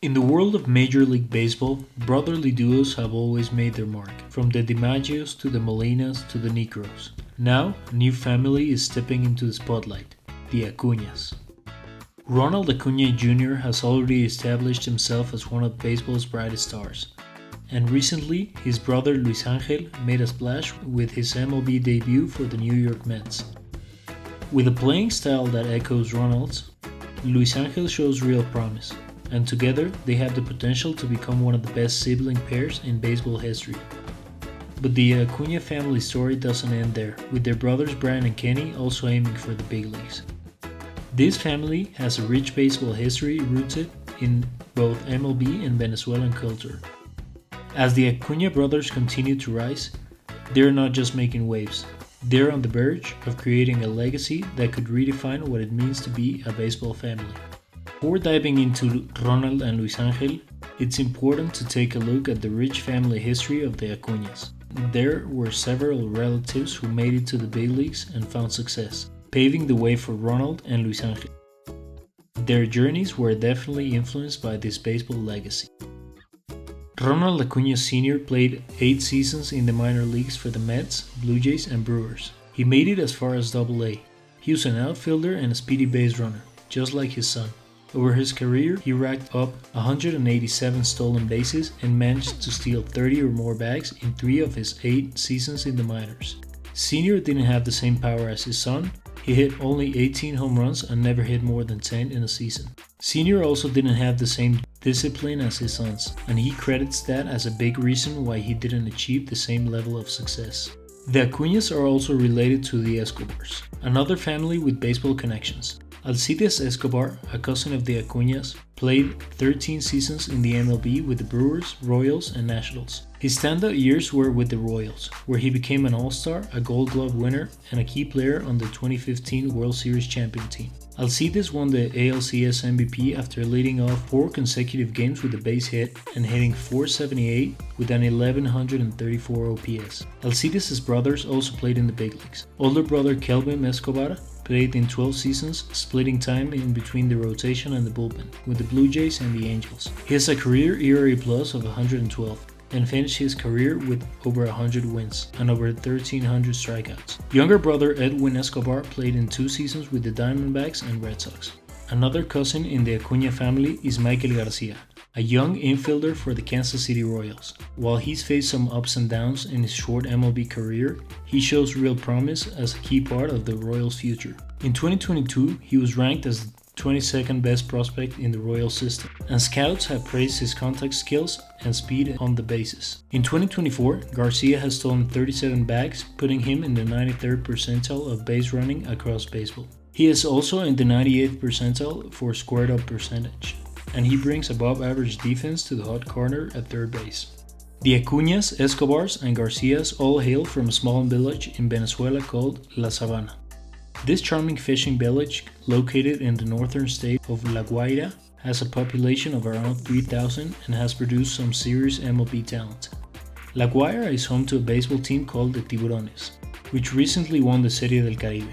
In the world of Major League Baseball, brotherly duos have always made their mark, from the DiMaggios to the Molinas to the Negros. Now, a new family is stepping into the spotlight, the Acuñas. Ronald Acuña Jr. has already established himself as one of baseball's brightest stars, and recently his brother Luis Angel made a splash with his MLB debut for the New York Mets. With a playing style that echoes Ronald's, Luis Angel shows real promise, and together they have the potential to become one of the best sibling pairs in baseball history. But the Acuña family story doesn't end there, with their brothers Brian and Kenny also aiming for the big leagues. This family has a rich baseball history rooted in both MLB and Venezuelan culture. As the Acuña brothers continue to rise, they're not just making waves, they're on the verge of creating a legacy that could redefine what it means to be a baseball family. Before diving into Ronald and Luis Angel, it's important to take a look at the rich family history of the Acuñas. There were several relatives who made it to the big leagues and found success, paving the way for Ronald and Luis Angel. Their journeys were definitely influenced by this baseball legacy. Ronald Acuña Sr. played 8 seasons in the minor leagues for the Mets, Blue Jays, and Brewers. He made it as far as Double-A. He was an outfielder and a speedy base runner, just like his son. Over his career, he racked up 187 stolen bases and managed to steal 30 or more bags in 3 of his 8 seasons in the minors. Senior didn't have the same power as his son. He hit only 18 home runs and never hit more than 10 in a season. Senior also didn't have the same discipline as his sons, and he credits that as a big reason why he didn't achieve the same level of success. The Acuñas are also related to the Escobars, another family with baseball connections. Alcides Escobar, a cousin of the Acuñas, played 13 seasons in the MLB with the Brewers, Royals, and Nationals. His standout years were with the Royals, where he became an All-Star, a Gold Glove winner, and a key player on the 2015 World Series champion team. Alcides won the ALCS MVP after leading off 4 consecutive games with a base hit and hitting .478 with an 1134 OPS. Alcides' brothers also played in the big leagues. Older brother Kelvin Escobar played in 12 seasons, splitting time in between the rotation and the bullpen, with the Blue Jays and the Angels. He has a career ERA plus of 112, and finished his career with over 100 wins and over 1,300 strikeouts. Younger brother Edwin Escobar played in 2 seasons with the Diamondbacks and Red Sox. Another cousin in the Acuña family is Michael Garcia, a young infielder for the Kansas City Royals. While he's faced some ups and downs in his short MLB career, he shows real promise as a key part of the Royals' future. In 2022, he was ranked as the 22nd best prospect in the Royals system, and scouts have praised his contact skills and speed on the bases. In 2024, Garcia has stolen 37 bags, putting him in the 93rd percentile of base running across baseball. He is also in the 98th percentile for squared up percentage, and he brings above average defense to the hot corner at third base. The Acuñas, Escobars, and Garcias all hail from a small village in Venezuela called La Sabana. This charming fishing village, located in the northern state of La Guaira, has a population of around 3,000 and has produced some serious MLB talent. La Guaira is home to a baseball team called the Tiburones, which recently won the Serie del Caribe.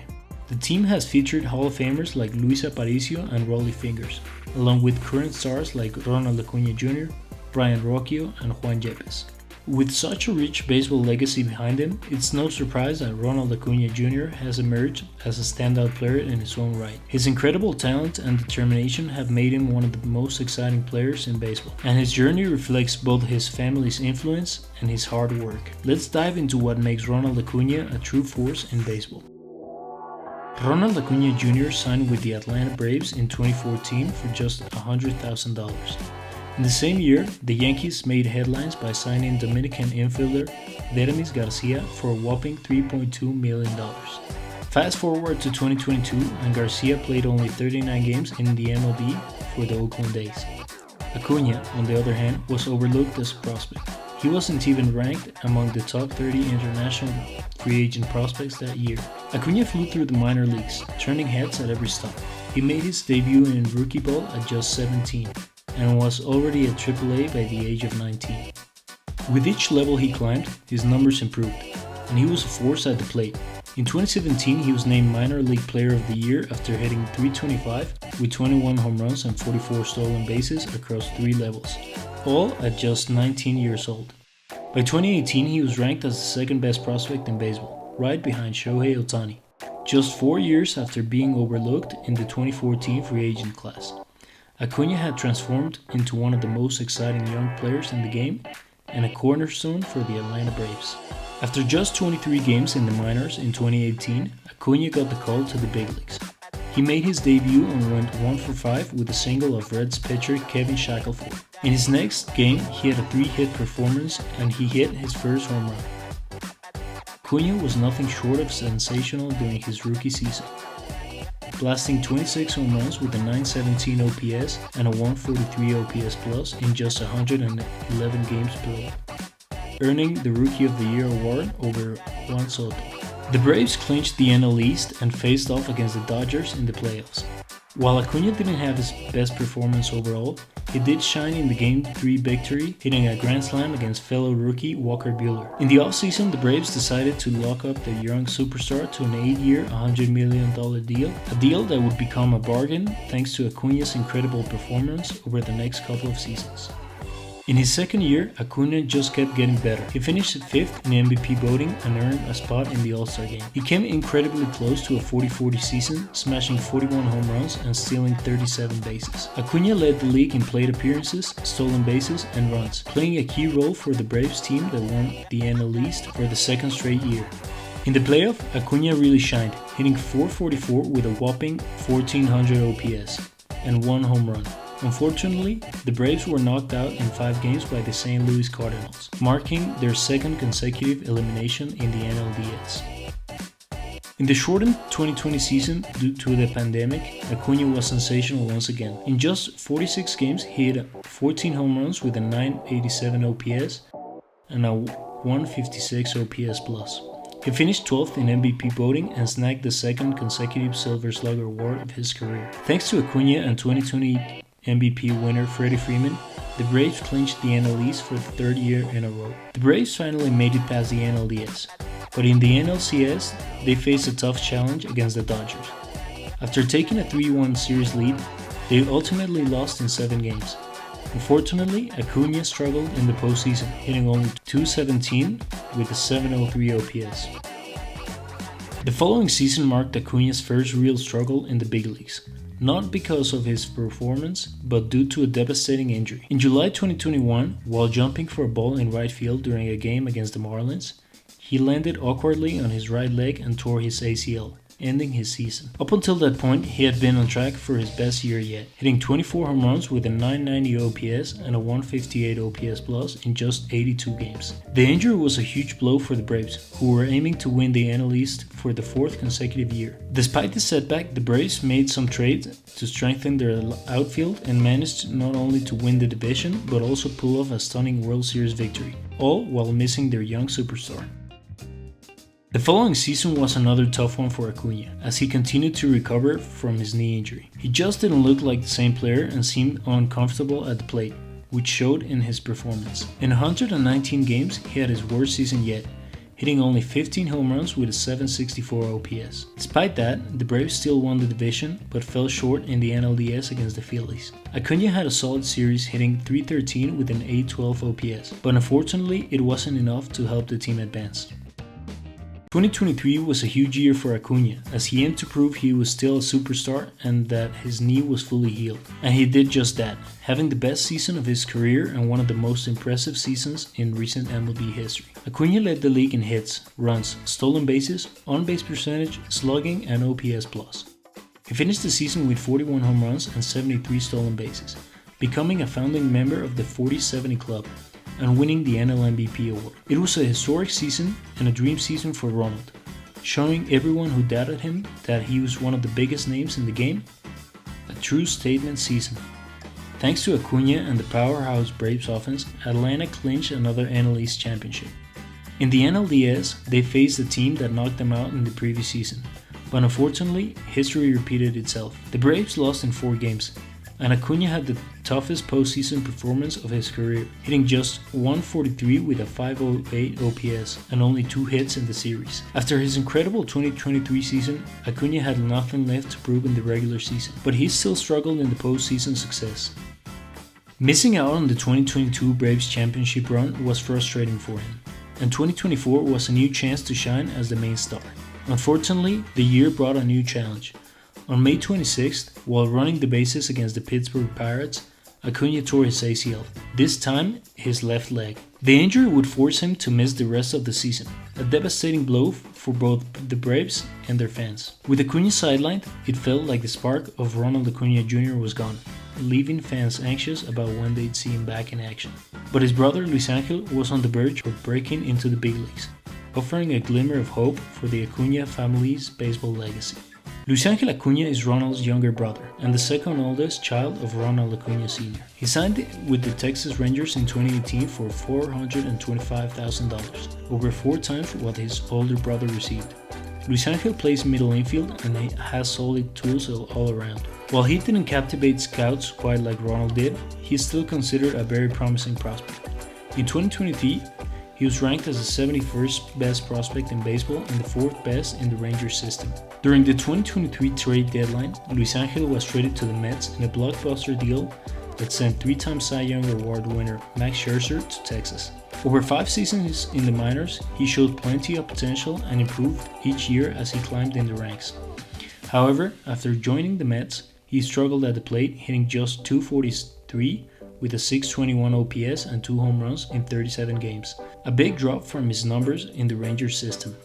The team has featured Hall of Famers like Luis Aparicio and Rolly Fingers, along with current stars like Ronald Acuña Jr., Brian Rocchio, and Juan Yepes. With such a rich baseball legacy behind him, it's no surprise that Ronald Acuña Jr. has emerged as a standout player in his own right. His incredible talent and determination have made him one of the most exciting players in baseball, and his journey reflects both his family's influence and his hard work. Let's dive into what makes Ronald Acuña a true force in baseball. Ronald Acuña Jr. signed with the Atlanta Braves in 2014 for just $100,000. In the same year, the Yankees made headlines by signing Dominican infielder Deramis Garcia for a whopping $3.2 million. Fast forward to 2022, and Garcia played only 39 games in the MLB for the Oakland A's. Acuña, on the other hand, was overlooked as a prospect. He wasn't even ranked among the top 30 international free agent prospects that year. Acuña flew through the minor leagues, turning heads at every stop. He made his debut in rookie ball at just 17. And was already at AAA by the age of 19. With each level he climbed, his numbers improved, and he was a force at the plate. In 2017, he was named Minor League Player of the Year after hitting .325 with 21 home runs and 44 stolen bases across 3 levels, all at just 19 years old. By 2018, he was ranked as the second best prospect in baseball, right behind Shohei Ohtani, just 4 years after being overlooked in the 2014 free agent class. Acuña had transformed into one of the most exciting young players in the game and a cornerstone for the Atlanta Braves. After just 23 games in the minors in 2018, Acuña got the call to the big leagues. He made his debut and went 1 for 5 with a single of Reds pitcher Kevin Shackelford. In his next game, he had a 3-hit performance and he hit his first home run. Acuña was nothing short of sensational during his rookie season, blasting 26 home runs with a .917 OPS and a .143 OPS plus in just 111 games played, earning the Rookie of the Year award over Juan Soto. The Braves clinched the NL East and faced off against the Dodgers in the playoffs. While Acuña didn't have his best performance overall, he did shine in the Game 3 victory, hitting a grand slam against fellow rookie Walker Buehler. In the offseason, the Braves decided to lock up their young superstar to an 8-year, $100 million deal, a deal that would become a bargain thanks to Acuña's incredible performance over the next couple of seasons. In his second year, Acuña just kept getting better. He finished 5th in MVP voting and earned a spot in the All-Star game. He came incredibly close to a 40-40 season, smashing 41 home runs and stealing 37 bases. Acuña led the league in plate appearances, stolen bases, and runs, playing a key role for the Braves team that won the NL East for the second straight year. In the playoff, Acuña really shined, hitting .444 with a whopping 1400 OPS and 1 home run. Unfortunately, the Braves were knocked out in 5 games by the St. Louis Cardinals, marking their second consecutive elimination in the NLDS. In the shortened 2020 season due to the pandemic, Acuña was sensational once again. In just 46 games, he hit 14 home runs with a .987 OPS and a .156 OPS plus. He finished 12th in MVP voting and snagged the second consecutive Silver Slugger award of his career. Thanks to Acuña and 2020 MVP winner Freddie Freeman, the Braves clinched the NL East for the 3rd year in a row. The Braves finally made it past the NLDS, but in the NLCS, they faced a tough challenge against the Dodgers. After taking a 3-1 series lead, they ultimately lost in 7 games. Unfortunately, Acuña struggled in the postseason, hitting only .217 with a .703 OPS. The following season marked Acuña's first real struggle in the big leagues, not because of his performance, but due to a devastating injury. In July 2021, while jumping for a ball in right field during a game against the Marlins, he landed awkwardly on his right leg and tore his ACL, ending his season. Up until that point, he had been on track for his best year yet, hitting 24 home runs with a .990 OPS and a .158 OPS plus in just 82 games. The injury was a huge blow for the Braves, who were aiming to win the NL East for the 4th consecutive year. Despite the setback, the Braves made some trades to strengthen their outfield and managed not only to win the division, but also pull off a stunning World Series victory, all while missing their young superstar. The following season was another tough one for Acuña, as he continued to recover from his knee injury. He just didn't look like the same player and seemed uncomfortable at the plate, which showed in his performance. In 119 games, he had his worst season yet, hitting only 15 home runs with a .764 OPS. Despite that, the Braves still won the division, but fell short in the NLDS against the Phillies. Acuña had a solid series, hitting .313 with an .812 OPS, but unfortunately, it wasn't enough to help the team advance. 2023 was a huge year for Acuña, as he aimed to prove he was still a superstar and that his knee was fully healed. And he did just that, having the best season of his career and one of the most impressive seasons in recent MLB history. Acuña led the league in hits, runs, stolen bases, on-base percentage, slugging, and OPS+. He finished the season with 41 home runs and 73 stolen bases, becoming a founding member of the 40-70 club, and winning the NL MVP award. It was a historic season and a dream season for Ronald, showing everyone who doubted him that he was one of the biggest names in the game. A true statement season. Thanks to Acuña and the powerhouse Braves offense, Atlanta clinched another NL East championship. In the NLDS, they faced a team that knocked them out in the previous season, but unfortunately, history repeated itself. The Braves lost in 4 games, and Acuña had the toughest postseason performance of his career, hitting just 143 with a 508 OPS and only 2 hits in the series. After his incredible 2023 season, Acuña had nothing left to prove in the regular season, but he still struggled in the postseason success. Missing out on the 2022 Braves championship run was frustrating for him, and 2024 was a new chance to shine as the main star. Unfortunately, the year brought a new challenge. On May 26th, while running the bases against the Pittsburgh Pirates, Acuña tore his ACL, this time his left leg. The injury would force him to miss the rest of the season, a devastating blow for both the Braves and their fans. With Acuña sidelined, it felt like the spark of Ronald Acuña Jr. was gone, leaving fans anxious about when they'd see him back in action. But his brother Luis Angel was on the verge of breaking into the big leagues, offering a glimmer of hope for the Acuña family's baseball legacy. Luis Angel Acuña is Ronald's younger brother and the second oldest child of Ronald Acuña Sr. He signed with the Texas Rangers in 2018 for $425,000, over 4 times what his older brother received. Luis Angel plays middle infield and has solid tools all around. While he didn't captivate scouts quite like Ronald did, he is still considered a very promising prospect. In 2023, he was ranked as the 71st best prospect in baseball and the 4th best in the Rangers system. During the 2023 trade deadline, Luis Angel was traded to the Mets in a blockbuster deal that sent 3-time Cy Young Award winner Max Scherzer to Texas. Over 5 seasons in the minors, he showed plenty of potential and improved each year as he climbed in the ranks. However, after joining the Mets, he struggled at the plate, hitting just .243 with a .621 OPS and 2 home runs in 37 games, a big drop from his numbers in the Rangers system.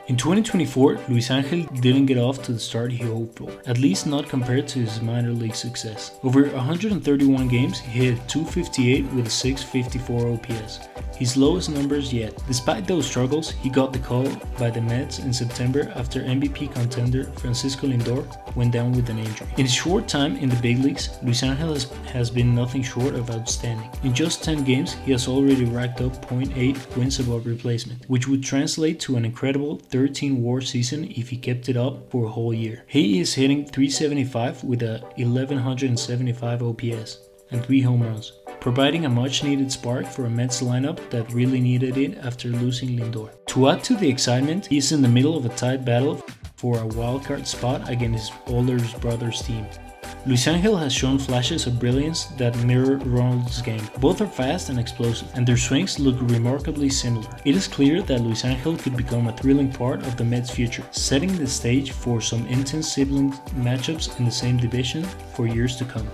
In 2024, Luis Angel didn't get off to the start he hoped for, at least not compared to his minor league success. Over 131 games, he hit .258 with a .654 OPS, his lowest numbers yet. Despite those struggles, he got the call by the Mets in September after MVP contender Francisco Lindor went down with an injury. In his short time in the big leagues, Luis Angel has been nothing short of outstanding. In just 10 games, he has already racked up .8 wins above replacement, which would translate to an incredible 13 WAR season if he kept it up for a whole year. He is hitting .375 with a 1175 OPS and 3 home runs, providing a much-needed spark for a Mets lineup that really needed it after losing Lindor. To add to the excitement, he is in the middle of a tight battle for a wildcard spot against his older brother's team. Luis Angel has shown flashes of brilliance that mirror Ronald's game. Both are fast and explosive, and their swings look remarkably similar. It is clear that Luis Angel could become a thrilling part of the Mets' future, setting the stage for some intense sibling matchups in the same division for years to come.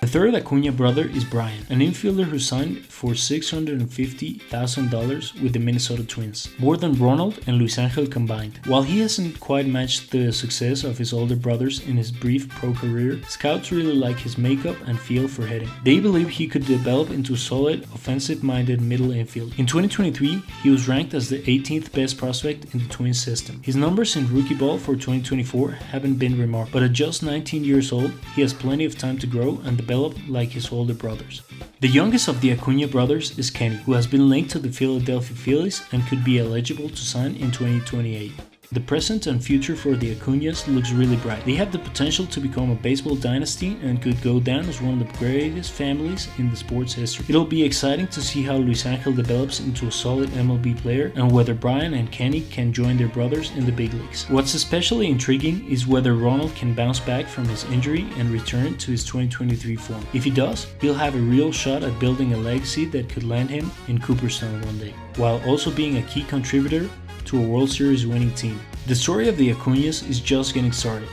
The third Acuña brother is Brian, an infielder who signed for $650,000 with the Minnesota Twins, more than Ronald and Luis Angel combined. While he hasn't quite matched the success of his older brothers in his brief pro career, scouts really like his makeup and feel for hitting. They believe he could develop into a solid, offensive-minded middle infield. In 2023, he was ranked as the 18th best prospect in the Twins system. His numbers in rookie ball for 2024 haven't been remarkable, but at just 19 years old, he has plenty of time to grow and develop like his older brothers. The youngest of the Acuña brothers is Kenny, who has been linked to the Philadelphia Phillies and could be eligible to sign in 2028. The present and future for the Acuñas looks really bright. They have the potential to become a baseball dynasty and could go down as one of the greatest families in the sport's history. It'll be exciting to see how Luis Angel develops into a solid MLB player and whether Brian and Kenny can join their brothers in the big leagues. What's especially intriguing is whether Ronald can bounce back from his injury and return to his 2023 form. If he does, he'll have a real shot at building a legacy that could land him in Cooperstown one day, while also being a key contributor to a World Series winning team. The story of the Acuñas is just getting started,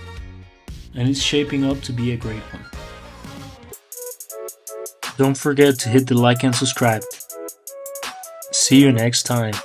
and it's shaping up to be a great one. Don't forget to hit the like and subscribe. See you next time.